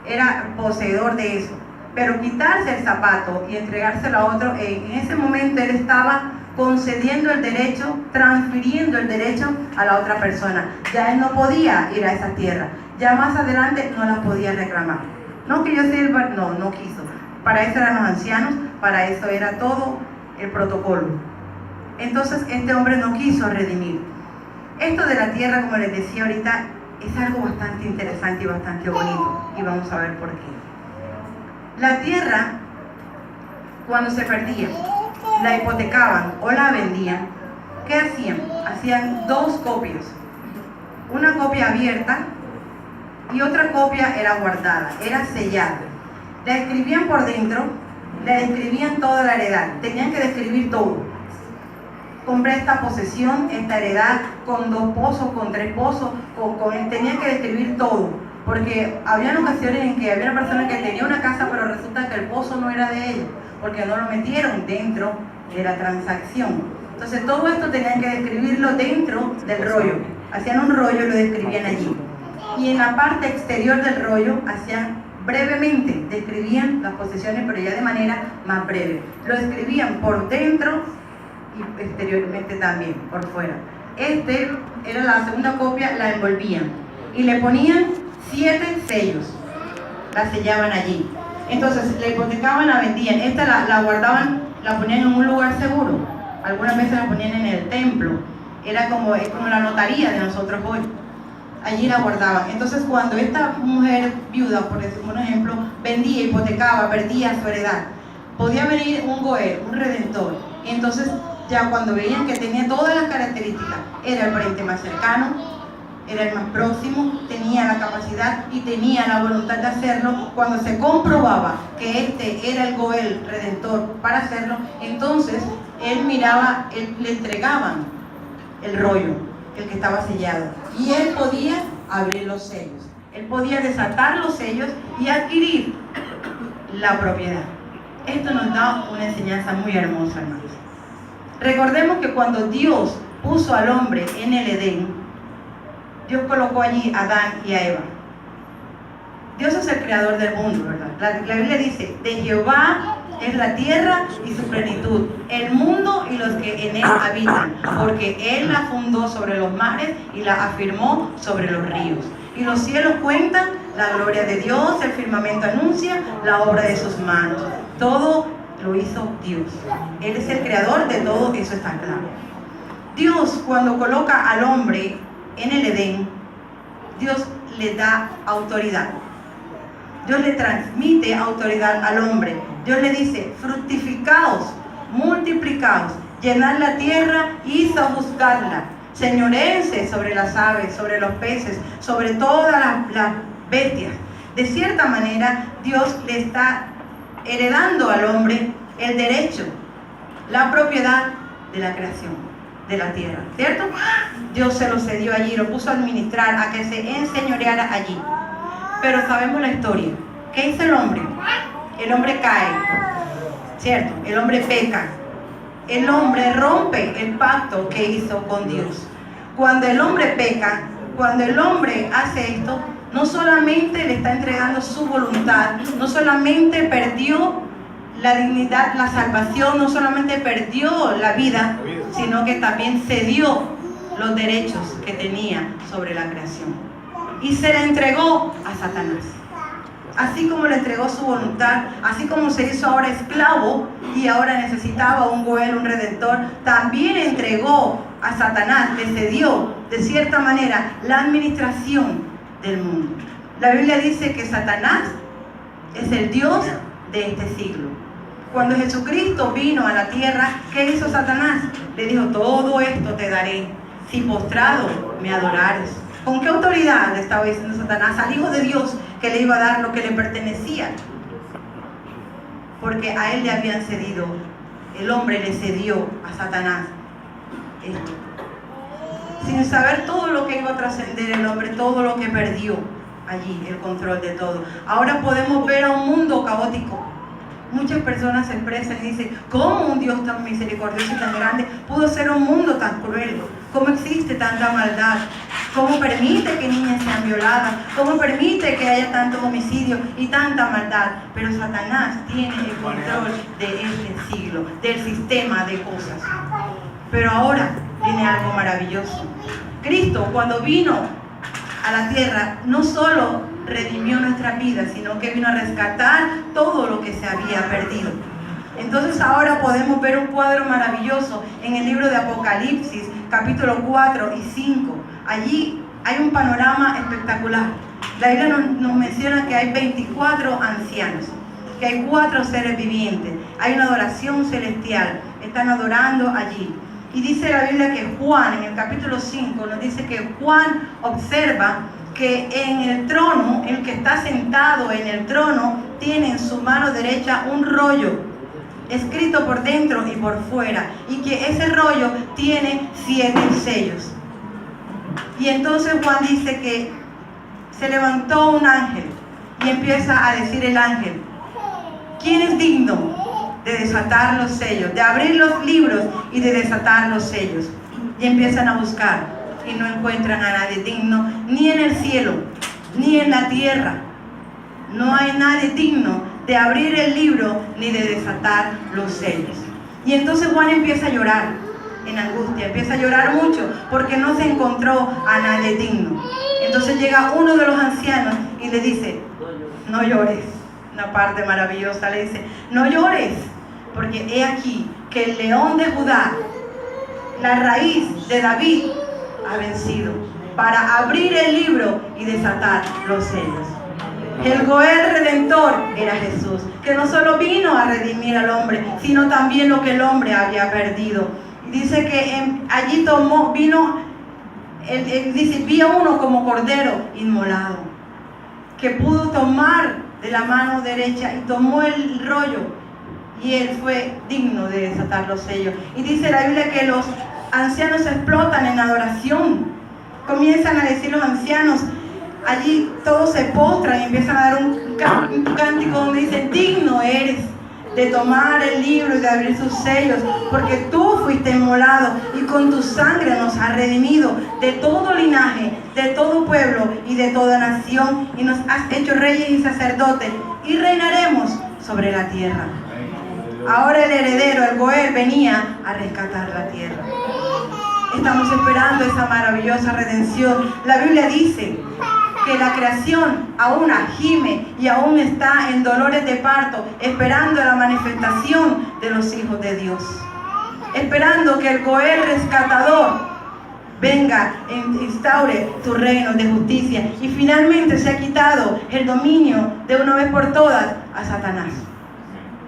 Era poseedor de eso. Pero quitarse el zapato y entregárselo a otro, en ese momento él estaba concediendo el derecho, transfiriendo el derecho a la otra persona. Ya él no podía ir a esa tierra. Ya más adelante no las podía reclamar. No que yo sirva, no quiso. Para eso eran los ancianos, para eso era todo el protocolo. Entonces este hombre no quiso redimir. Esto de la tierra, como les decía ahorita, es algo bastante interesante y bastante bonito. Y vamos a ver por qué. La tierra, cuando se perdía, la hipotecaban o la vendían, ¿qué hacían? Hacían dos copias. Una copia abierta y otra copia era guardada, era sellada. La escribían por dentro, la describían toda la heredad. Tenían que describir todo. Compré esta posesión, esta heredad, con 2 pozos, con 3 pozos, tenía que describir todo, porque había ocasiones en que había una persona que tenía una casa, pero resulta que el pozo no era de ella, porque no lo metieron dentro de la transacción. Entonces todo esto tenían que describirlo dentro del rollo, hacían un rollo y lo describían allí. Y en la parte exterior del rollo hacían brevemente, describían las posesiones, pero ya de manera más breve. Lo escribían por dentro y exteriormente también, por fuera. Era la segunda copia, la envolvían y le ponían 7 sellos, la sellaban allí. Entonces la hipotecaban, la vendían, la guardaban, la ponían en un lugar seguro. Algunas veces la ponían en el templo, es como la notaría de nosotros hoy. Allí la guardaban. Entonces cuando esta mujer viuda, por ejemplo, vendía, hipotecaba, perdía su heredad, podía venir un goel, un redentor, y entonces ya cuando veían que tenía todas las características, era el pariente más cercano, era el más próximo, tenía la capacidad y tenía la voluntad de hacerlo. Cuando se comprobaba que este era el goel redentor para hacerlo, entonces le entregaban el rollo, el que estaba sellado, y él podía abrir los sellos, él podía desatar los sellos y adquirir la propiedad. Esto nos da una enseñanza muy hermosa, hermanos. Recordemos que cuando Dios puso al hombre en el Edén, Dios colocó allí a Adán y a Eva. Dios es el creador del mundo, ¿verdad? La Biblia dice, de Jehová es la tierra y su plenitud, el mundo y los que en él habitan, porque él la fundó sobre los mares y la afirmó sobre los ríos. Y los cielos cuentan la gloria de Dios, el firmamento anuncia la obra de sus manos. Todo lo hizo Dios. Él es el creador de todo, eso está claro. Dios, cuando coloca al hombre en el Edén, Dios le da autoridad. Dios le transmite autoridad al hombre. Dios le dice, fructificaos, multiplicaos, llenad la tierra y sojuzgadla, señoréense sobre las aves, sobre los peces, sobre todas las bestias, De cierta manera, Dios le está heredando al hombre el derecho, la propiedad de la creación, de la tierra, ¿cierto? Dios se lo cedió allí, lo puso a administrar, a que se enseñoreara allí. Pero sabemos la historia. ¿Qué hizo el hombre? El hombre cae, ¿cierto? El hombre peca. El hombre rompe el pacto que hizo con Dios. Cuando el hombre peca, cuando el hombre hace esto, no solamente le está entregando su voluntad, no solamente perdió la dignidad, la salvación, no solamente perdió la vida, sino que también cedió los derechos que tenía sobre la creación. Y se la entregó a Satanás. Así como le entregó su voluntad, así como se hizo ahora esclavo y ahora necesitaba un Goel, un redentor, también entregó a Satanás, le cedió de cierta manera la administración del mundo. La Biblia dice que Satanás es el Dios de este siglo. Cuando Jesucristo vino a la tierra, ¿qué hizo Satanás? Le dijo: todo esto te daré si postrado me adorares. ¿Con qué autoridad le estaba diciendo Satanás al Hijo de Dios que le iba a dar lo que le pertenecía? Porque a él le habían cedido, el hombre le cedió a Satanás esto, sin saber todo lo que iba a trascender el hombre, todo lo que perdió allí, el control de todo. Ahora podemos ver a un mundo caótico. Muchas personas se expresan y dicen: ¿cómo un Dios tan misericordioso y tan grande pudo ser un mundo tan cruel? ¿Cómo existe tanta maldad? ¿Cómo permite que niñas sean violadas? ¿Cómo permite que haya tanto homicidio y tanta maldad? Pero Satanás tiene el control de este siglo, del sistema de cosas. Pero ahora viene algo maravilloso. Cristo, cuando vino a la tierra, no solo redimió nuestra vida, sino que vino a rescatar todo lo que se había perdido. Entonces ahora podemos ver un cuadro maravilloso en el libro de Apocalipsis, capítulo 4 y 5. Allí hay un panorama espectacular. La Biblia nos menciona que hay 24 ancianos, que hay 4 seres vivientes, hay una adoración celestial, están adorando allí. Y dice la Biblia que Juan, en el capítulo 5, nos dice que Juan observa que en el trono, el que está sentado en el trono, tiene en su mano derecha un rollo, escrito por dentro y por fuera, y que ese rollo tiene 7 sellos. Y entonces Juan dice que se levantó un ángel, y empieza a decir el ángel: ¿quién es digno de desatar los sellos, de abrir los libros y de desatar los sellos? Y empiezan a buscar y no encuentran a nadie digno, ni en el cielo, ni en la tierra. No hay nadie digno de abrir el libro ni de desatar los sellos. Y entonces Juan empieza a llorar en angustia, empieza a llorar mucho porque no se encontró a nadie digno. Entonces llega uno de los ancianos y le dice: no llores. Una parte maravillosa, le dice: no llores, porque he aquí que el león de Judá, la raíz de David, ha vencido para abrir el libro y desatar los sellos. El Goel Redentor era Jesús, que no solo vino a redimir al hombre, sino también lo que el hombre había perdido. Dice que allí dice: vi a uno como cordero inmolado, que pudo tomar de la mano derecha y tomó el rollo, y él fue digno de desatar los sellos. Y dice la Biblia que los ancianos explotan en adoración. Comienzan a decir los ancianos, allí todos se postran y empiezan a dar un cántico donde dicen: digno eres de tomar el libro y de abrir sus sellos, porque tú fuiste inmolado y con tu sangre nos has redimido de todo linaje, de todo pueblo y de toda nación, y nos has hecho reyes y sacerdotes, y reinaremos sobre la tierra. Ahora el heredero, el Goel, venía a rescatar la tierra. Estamos esperando esa maravillosa redención. La Biblia dice que la creación aún gime y aún está en dolores de parto, esperando la manifestación de los hijos de Dios, esperando que el Goel rescatador venga e instaure su reino de justicia, y finalmente se ha quitado el dominio de una vez por todas a Satanás.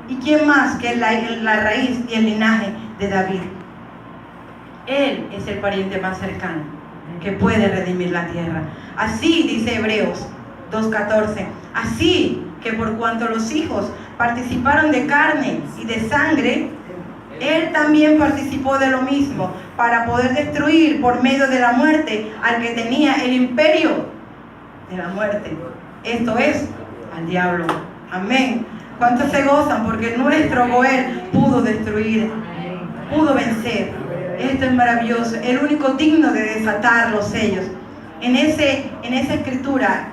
¿Y quién más que la raíz y el linaje de David? Él es el pariente más cercano que puede redimir la tierra. Así dice Hebreos 2:14: Así que por cuanto los hijos participaron de carne y de sangre, Él también participó de lo mismo, para poder destruir por medio de la muerte al que tenía el imperio de la muerte. Esto es, al diablo. Amén. ¿Cuántos se gozan? Porque nuestro Goel pudo destruir, pudo vencer. Esto es maravilloso. El único digno de desatar los sellos. En esa escritura,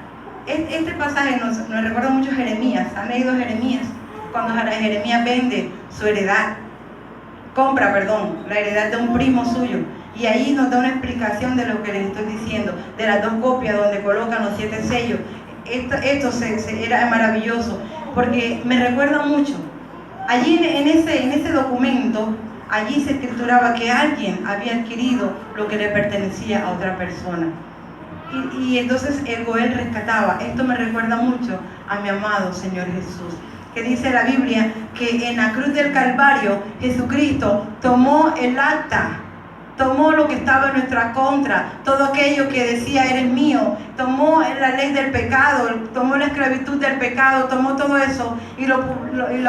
este pasaje nos recuerda mucho a Jeremías. ¿Han leído Jeremías? Cuando Jeremías vende su heredad. Compra, la heredad de un primo suyo. Y ahí nos da una explicación de lo que les estoy diciendo, de las 2 copias donde colocan los 7 sellos. Esto era maravilloso, porque me recuerda mucho. Allí en ese documento, allí se escrituraba que alguien había adquirido lo que le pertenecía a otra persona. Y entonces el Goel rescataba. Esto me recuerda mucho a mi amado Señor Jesús, que dice la Biblia que en la cruz del Calvario Jesucristo tomó el acta, tomó lo que estaba en nuestra contra, todo aquello que decía eres mío, tomó la ley del pecado, tomó la esclavitud del pecado, tomó todo eso y lo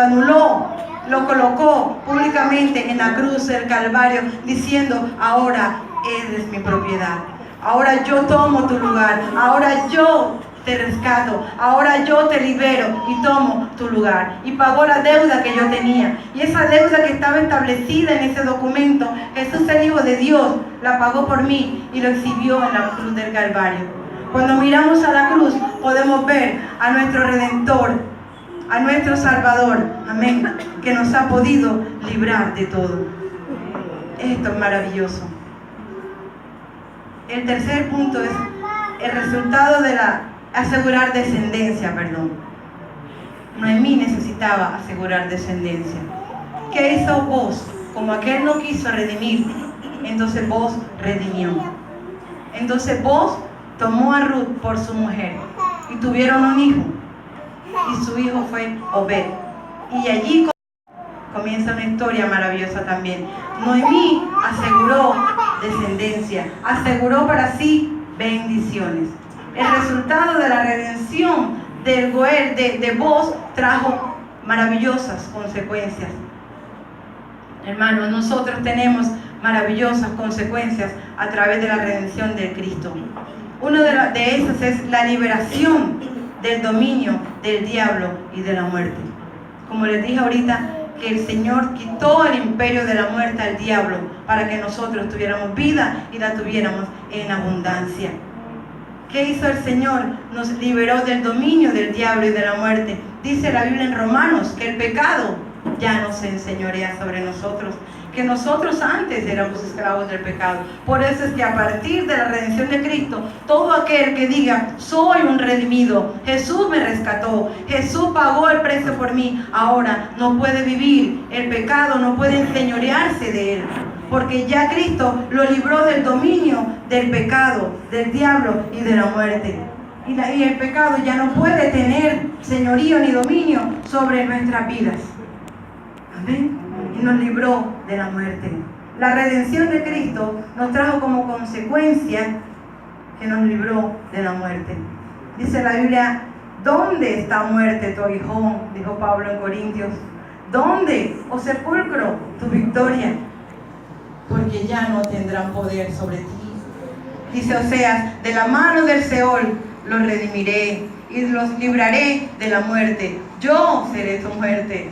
anuló, lo colocó públicamente en la cruz del Calvario, diciendo: ahora eres mi propiedad, ahora yo tomo tu lugar, ahora yo te rescato, ahora yo te libero y tomo tu lugar. Y pagó la deuda que yo tenía. Y esa deuda que estaba establecida en ese documento, Jesús, el Hijo de Dios, la pagó por mí y lo exhibió en la cruz del Calvario. Cuando miramos a la cruz, podemos ver a nuestro Redentor, a nuestro Salvador, amén, que nos ha podido librar de todo. Esto es maravilloso. El tercer punto es el resultado de asegurar descendencia, Noemí necesitaba asegurar descendencia. ¿Qué hizo Booz? Como aquel no quiso redimir, entonces Booz redimió. Entonces Booz tomó a Ruth por su mujer y tuvieron un hijo, y su hijo fue Obed. Y allí comienza una historia maravillosa también. Noemí aseguró descendencia, aseguró para sí bendiciones. El resultado de la redención del Goel de Booz trajo maravillosas consecuencias. Hermanos, nosotros tenemos maravillosas consecuencias a través de la redención de Cristo. Una de esas es la liberación del dominio del diablo y de la muerte. Como les dije ahorita, que el Señor quitó el imperio de la muerte al diablo para que nosotros tuviéramos vida y la tuviéramos en abundancia. ¿Qué hizo el Señor? Nos liberó del dominio del diablo y de la muerte. Dice la Biblia en Romanos que el pecado ya no se enseñorea sobre nosotros, que nosotros antes éramos esclavos del pecado. Por eso es que a partir de la redención de Cristo, todo aquel que diga: soy un redimido, Jesús me rescató, Jesús pagó el precio por mí, ahora no puede vivir el pecado, no puede enseñorearse de él, porque ya Cristo lo libró del dominio del pecado, del diablo y de la muerte. Y el pecado ya no puede tener señorío ni dominio sobre nuestras vidas. Amén. Y nos libró de la muerte. La redención de Cristo nos trajo como consecuencia que nos libró de la muerte. Dice la Biblia: ¿dónde está muerte tu aguijón? Dijo Pablo en Corintios. ¿Dónde, oh sepulcro, tu victoria? Porque ya no tendrán poder sobre ti. Dice Oseas: de la mano del Seol los redimiré y los libraré de la muerte. Yo seré tu muerte.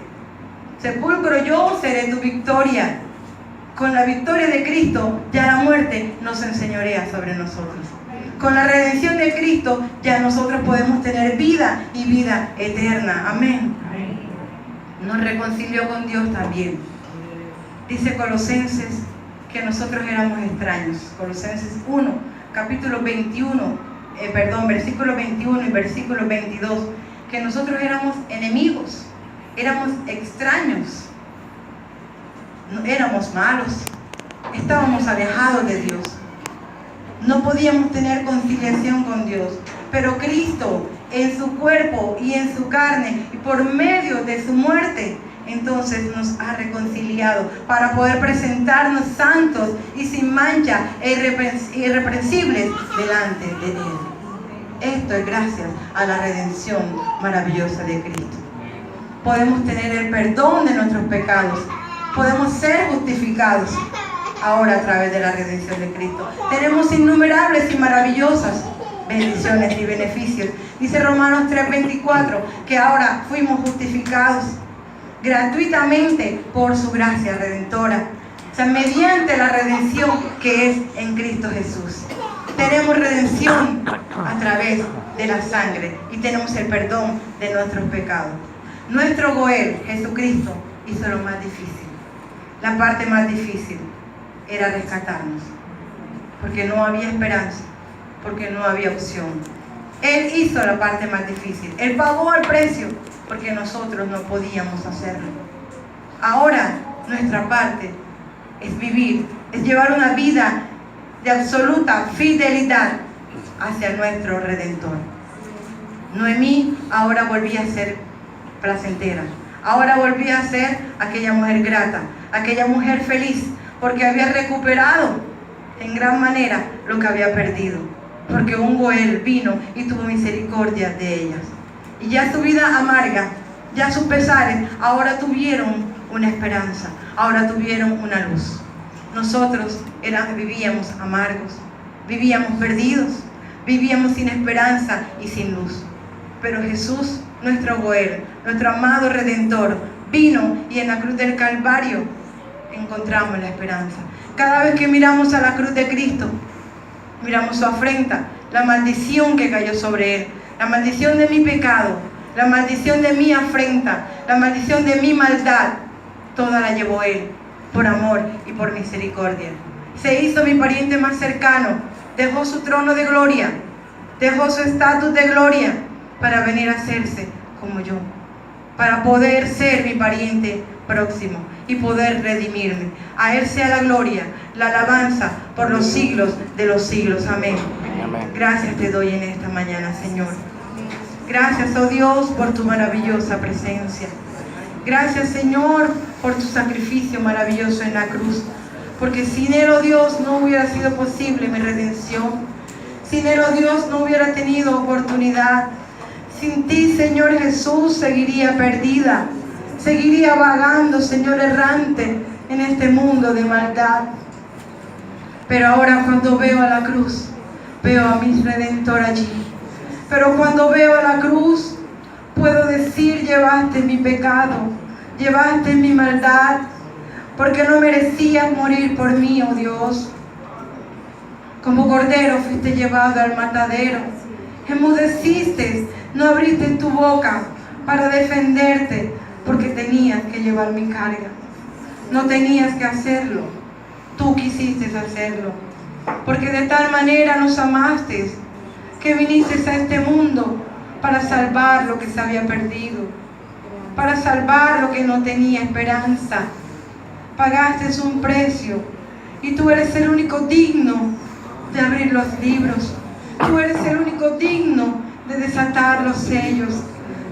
Sepulcro, yo seré tu victoria. Con la victoria de Cristo, ya la muerte no se enseñorea sobre nosotros. Con la redención de Cristo, ya nosotros podemos tener vida y vida eterna. Amén. Nos reconcilió con Dios también. Dice Colosenses que nosotros éramos extraños. Colosenses 1, capítulo 21, versículo 21 y versículo 22, que nosotros éramos enemigos, éramos extraños, éramos malos, estábamos alejados de Dios, no podíamos tener conciliación con Dios, pero Cristo en su cuerpo y en su carne y por medio de su muerte, entonces nos ha reconciliado para poder presentarnos santos y sin mancha e irreprensibles delante de Él. Esto es gracias a la redención maravillosa de Cristo. Podemos tener el perdón de nuestros pecados. Podemos ser justificados ahora a través de la redención de Cristo. Tenemos innumerables y maravillosas bendiciones y beneficios. Dice Romanos 3:24 que ahora fuimos justificados gratuitamente por su gracia redentora. O sea, mediante la redención que es en Cristo Jesús. Tenemos redención a través de la sangre y tenemos el perdón de nuestros pecados. Nuestro Goel, Jesucristo, hizo lo más difícil. La parte más difícil era rescatarnos, porque no había esperanza, porque no había opción. Él hizo la parte más difícil. Él pagó el precio, porque nosotros no podíamos hacerlo. Ahora, nuestra parte es vivir, es llevar una vida de absoluta fidelidad hacia nuestro Redentor. Noemí ahora volvía a ser placentera. Ahora volvía a ser aquella mujer grata, aquella mujer feliz, porque había recuperado en gran manera lo que había perdido. Porque un Goel vino y tuvo misericordia de ellas. Y ya su vida amarga, ya sus pesares, ahora tuvieron una esperanza, ahora tuvieron una luz. Nosotros vivíamos amargos, vivíamos perdidos, vivíamos sin esperanza y sin luz. Pero Jesús, nuestro Goel, nuestro amado Redentor, vino y en la cruz del Calvario encontramos la esperanza. Cada vez que miramos a la cruz de Cristo, miramos su afrenta, la maldición que cayó sobre Él, la maldición de mi pecado, la maldición de mi afrenta, la maldición de mi maldad, toda la llevó Él, por amor y por misericordia. Se hizo mi pariente más cercano, dejó su trono de gloria, dejó su estatus de gloria para venir a hacerse como yo, para poder ser mi pariente próximo y poder redimirme. A Él sea la gloria, la alabanza por los siglos de los siglos. Amén. Amén. Gracias te doy en esta mañana, Señor. Gracias, oh Dios, por tu maravillosa presencia. Gracias, Señor, por tu sacrificio maravilloso en la cruz. Porque sin Él, oh Dios, no hubiera sido posible mi redención. Sin Él, oh Dios, no hubiera tenido oportunidad. Sin ti, Señor Jesús, seguiría perdida. Seguiría vagando, Señor, errante en este mundo de maldad. Pero ahora cuando veo a la cruz, veo a mi Redentor allí. Pero cuando veo a la cruz, puedo decir, llevaste mi pecado, llevaste mi maldad, porque no merecías morir por mí, oh Dios. Como cordero fuiste llevado al matadero. Enmudeciste, no abriste tu boca para defenderte, porque tenías que llevar mi carga. No tenías que hacerlo, tú quisiste hacerlo, porque de tal manera nos amaste, que viniste a este mundo para salvar lo que se había perdido, para salvar lo que no tenía esperanza. Pagaste un precio, y tú eres el único digno de abrir los libros. Tú eres el único digno de desatar los sellos.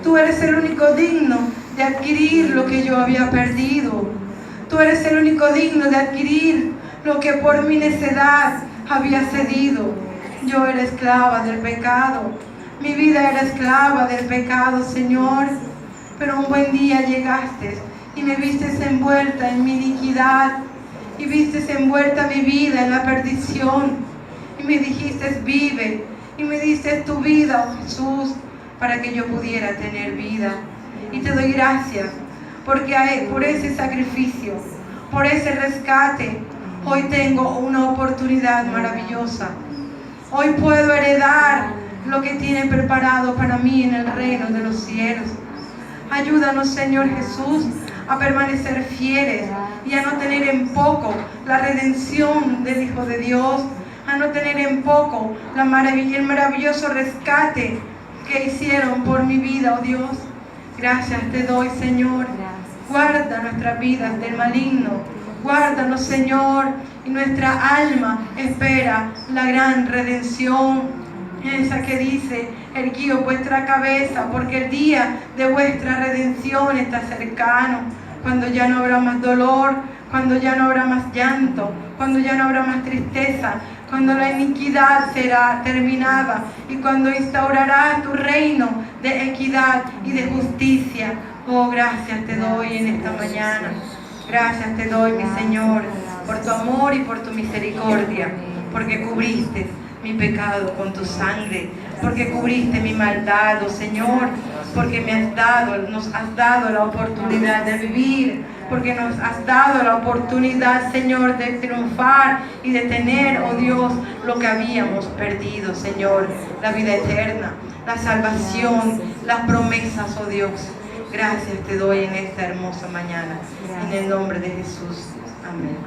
Tú eres el único digno de adquirir lo que yo había perdido. Tú eres el único digno de adquirir lo que por mi necedad había cedido. Yo era esclava del pecado. Mi vida era esclava del pecado, Señor. Pero un buen día llegaste y me vistes envuelta en mi iniquidad. Y vistes envuelta mi vida en la perdición. Y me dijiste, vive. Y me diste tu vida, oh Jesús, para que yo pudiera tener vida. Y te doy gracias porque por ese sacrificio, por ese rescate, hoy tengo una oportunidad maravillosa. Hoy puedo heredar lo que tiene preparado para mí en el reino de los cielos. Ayúdanos, Señor Jesús, a permanecer fieles y a no tener en poco la redención del Hijo de Dios, a no tener en poco el maravilloso rescate que hicieron por mi vida, oh Dios. Gracias te doy, Señor. Guarda nuestras vidas del maligno. Guárdanos, Señor, y nuestra alma espera la gran redención, esa que dice, erguíos vuestra cabeza, porque el día de vuestra redención está cercano, cuando ya no habrá más dolor, cuando ya no habrá más llanto, cuando ya no habrá más tristeza, cuando la iniquidad será terminada y cuando instaurarás tu reino de equidad y de justicia. Oh, gracias te doy en esta mañana. Gracias te doy, mi Señor, por tu amor y por tu misericordia, porque cubriste mi pecado con tu sangre, porque cubriste mi maldad, oh Señor, porque nos has dado la oportunidad de vivir, porque nos has dado la oportunidad, Señor, de triunfar y de tener, oh Dios, lo que habíamos perdido, Señor, la vida eterna, la salvación, las promesas, oh Dios. Gracias te doy en esta hermosa mañana, en el nombre de Jesús. Amén.